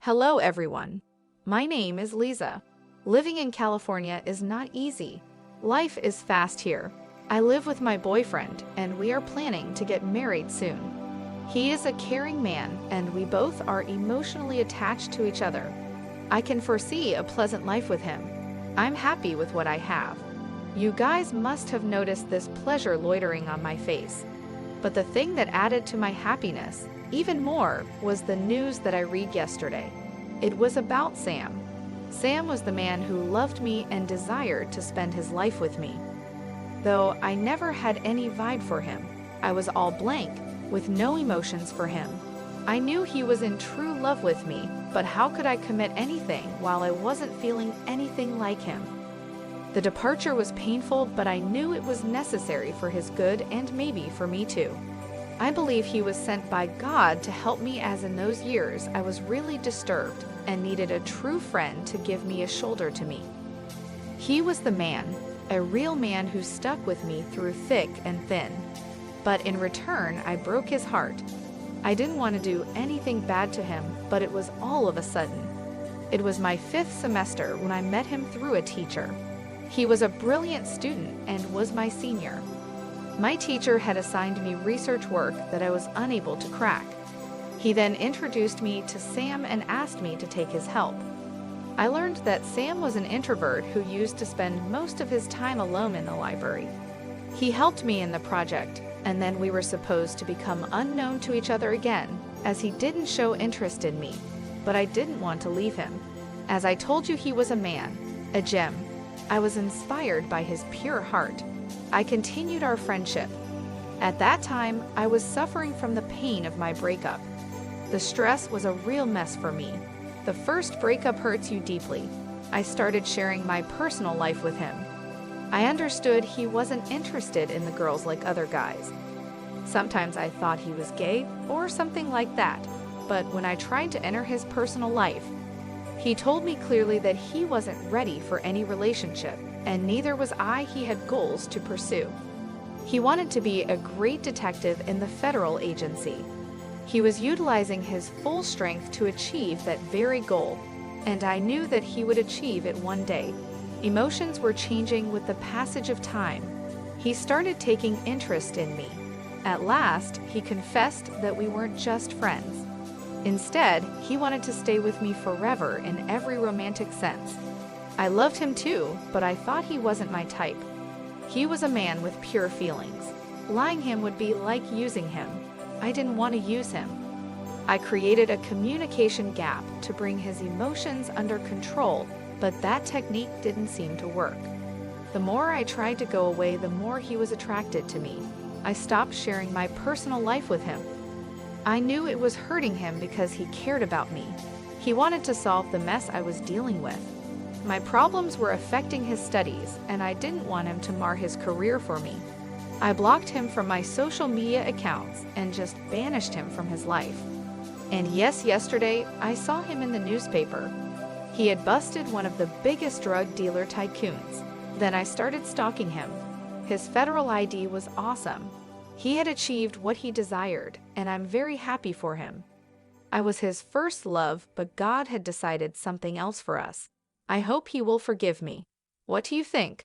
Hello, everyone. My name is Liza. Living in California is not easy. Life is fast here. I live with my boyfriend, and we are planning to get married soon. He is a caring man, and we both are emotionally attached to each other. I can foresee a pleasant life with him. I'm happy with what I have. You guys must have noticed this pleasure loitering on my face. But the thing that added to my happiness, even more, was the news that I read yesterday. It was about Sam. Sam was the man who loved me and desired to spend his life with me. Though I never had any vibe for him, I was all blank, with no emotions for him. I knew he was in true love with me, but how could I commit anything while I wasn't feeling anything like him? The departure was painful, but I knew it was necessary for his good and maybe for me too. I believe he was sent by God to help me, as in those years I was really disturbed and needed a true friend to give me a shoulder to me. He was the man, a real man who stuck with me through thick and thin. But in return, I broke his heart. I didn't want to do anything bad to him, but it was all of a sudden. It was my 5th semester when I met him through a teacher. He was a brilliant student and was my senior. My teacher had assigned me research work that I was unable to crack. He then introduced me to Sam and asked me to take his help. I learned that Sam was an introvert who used to spend most of his time alone in the library. He helped me in the project, and then we were supposed to become unknown to each other again, as he didn't show interest in me, but I didn't want to leave him. As I told you, he was a man, a gem. I was inspired by his pure heart. I continued our friendship. At that time, I was suffering from the pain of my breakup. The stress was a real mess for me. The first breakup hurts you deeply. I started sharing my personal life with him. I understood he wasn't interested in the girls like other guys. Sometimes I thought he was gay or something like that, but when I tried to enter his personal life, he told me clearly that he wasn't ready for any relationship, and neither was I. He had goals to pursue. He wanted to be a great detective in the federal agency. He was utilizing his full strength to achieve that very goal, and I knew that he would achieve it one day. Emotions were changing with the passage of time. He started taking interest in me. At last, he confessed that we weren't just friends. Instead, he wanted to stay with me forever in every romantic sense. I loved him too, but I thought he wasn't my type. He was a man with pure feelings. Lying him would be like using him. I didn't want to use him. I created a communication gap to bring his emotions under control, but that technique didn't seem to work. The more I tried to go away, the more he was attracted to me. I stopped sharing my personal life with him. I knew it was hurting him because he cared about me. He wanted to solve the mess I was dealing with. My problems were affecting his studies, and I didn't want him to mar his career for me. I blocked him from my social media accounts and just banished him from his life. And yes, yesterday, I saw him in the newspaper. He had busted one of the biggest drug dealer tycoons. Then I started stalking him. His federal ID was awesome. He had achieved what he desired, and I'm very happy for him. I was his first love, but God had decided something else for us. I hope he will forgive me. What do you think?